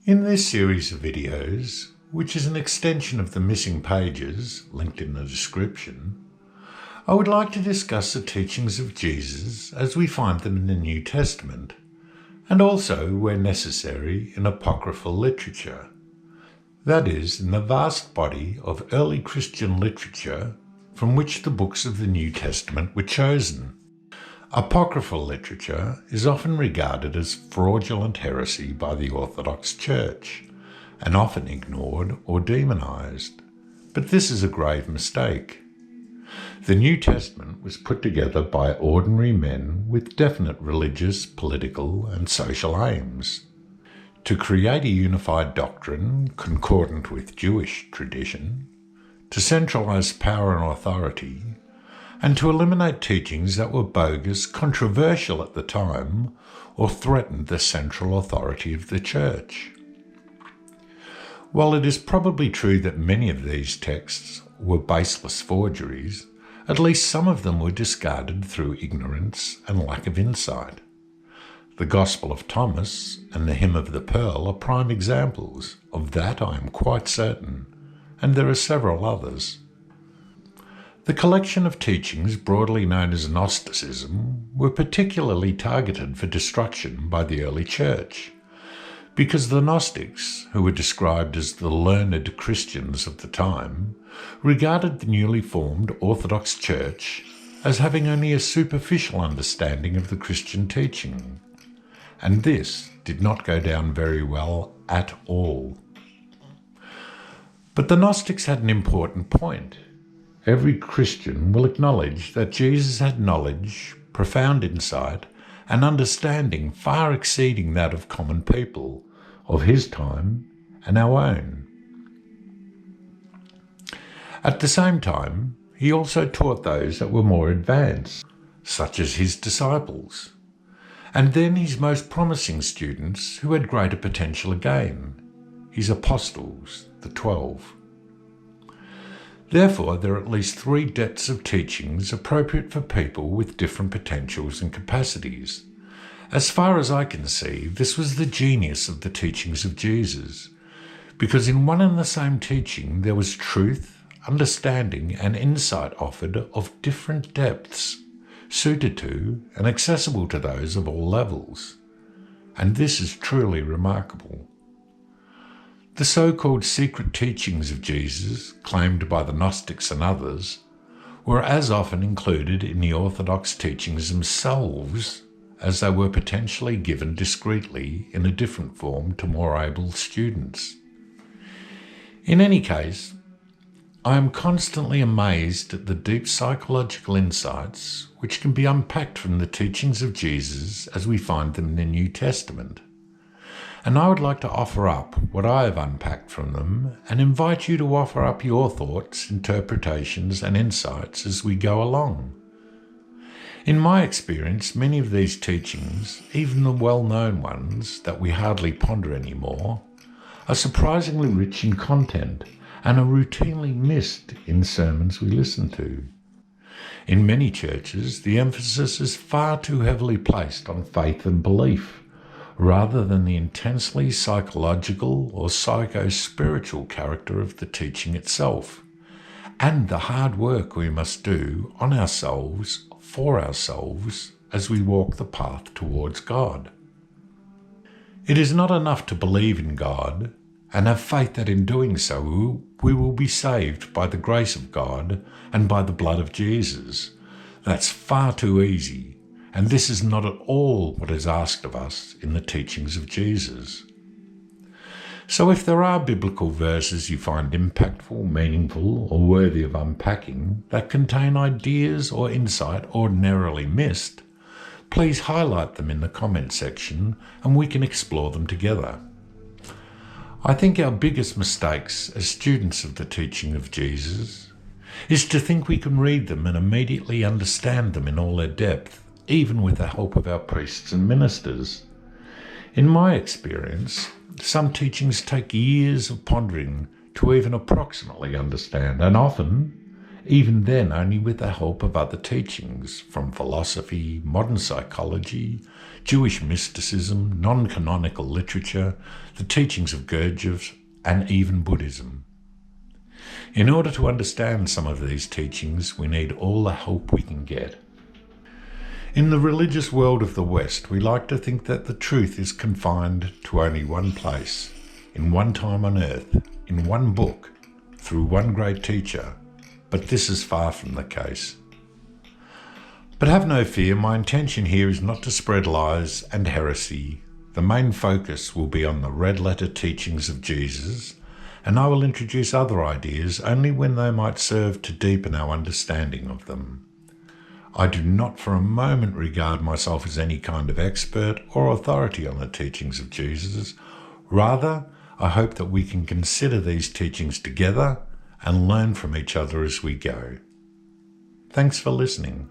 In this series of videos, which is an extension of the missing pages linked in the description, I would like to discuss the teachings of Jesus as we find them in the New Testament, and also, where necessary, in apocryphal literature. That is, in the vast body of early Christian literature from which the books of the New Testament were chosen. Apocryphal literature is often regarded as fraudulent heresy by the Orthodox Church, and often ignored or demonized. But this is a grave mistake. The New Testament was put together by ordinary men with definite religious, political, and social aims to create a unified doctrine concordant with Jewish tradition, to centralize power and authority, and to eliminate teachings that were bogus, controversial at the time, or threatened the central authority of the Church. While it is probably true that many of these texts were baseless forgeries, at least some of them were discarded through ignorance and lack of insight. The Gospel of Thomas and the Hymn of the Pearl are prime examples of that, I am quite certain, and there are several others. The collection of teachings broadly known as Gnosticism were particularly targeted for destruction by the early Church, because the Gnostics, who were described as the learned Christians of the time, regarded the newly formed Orthodox Church as having only a superficial understanding of the Christian teaching, and this did not go down very well at all. But the Gnostics had an important point. Every Christian will acknowledge that Jesus had knowledge, profound insight, and understanding far exceeding that of common people of his time and our own. At the same time, he also taught those that were more advanced, such as his disciples, and then his most promising students who had greater potential again, his apostles, the 12. Therefore, there are at least three depths of teachings appropriate for people with different potentials and capacities. As far as I can see, this was the genius of the teachings of Jesus, because in one and the same teaching there was truth, understanding, and insight offered of different depths, suited to and accessible to those of all levels. And this is truly remarkable. The so-called secret teachings of Jesus, claimed by the Gnostics and others, were as often included in the Orthodox teachings themselves as they were potentially given discreetly in a different form to more able students. In any case, I am constantly amazed at the deep psychological insights which can be unpacked from the teachings of Jesus as we find them in the New Testament. And I would like to offer up what I have unpacked from them and invite you to offer up your thoughts, interpretations, and insights as we go along. In my experience, many of these teachings, even the well-known ones that we hardly ponder anymore, are surprisingly rich in content and are routinely missed in sermons we listen to. In many churches, the emphasis is far too heavily placed on faith and belief, rather than the intensely psychological or psycho-spiritual character of the teaching itself, and the hard work we must do on ourselves, for ourselves, as we walk the path towards God. It is not enough to believe in God and have faith that in doing so we will be saved by the grace of God and by the blood of Jesus. That's far too easy. And this is not at all what is asked of us in the teachings of Jesus. So if there are biblical verses you find impactful, meaningful, or worthy of unpacking that contain ideas or insight ordinarily missed, please highlight them in the comment section and we can explore them together. I think our biggest mistakes as students of the teaching of Jesus is to think we can read them and immediately understand them in all their depth, even with the help of our priests and ministers. In my experience, some teachings take years of pondering to even approximately understand, and often even then only with the help of other teachings from philosophy, modern psychology, Jewish mysticism, non-canonical literature, the teachings of Gurdjieff, and even Buddhism. In order to understand some of these teachings, we need all the help we can get. In the religious world of the West, we like to think that the truth is confined to only one place, in one time on earth, in one book, through one great teacher, but this is far from the case. But have no fear, my intention here is not to spread lies and heresy. The main focus will be on the red letter teachings of Jesus, and I will introduce other ideas only when they might serve to deepen our understanding of them. I do not for a moment regard myself as any kind of expert or authority on the teachings of Jesus. Rather, I hope that we can consider these teachings together and learn from each other as we go. Thanks for listening.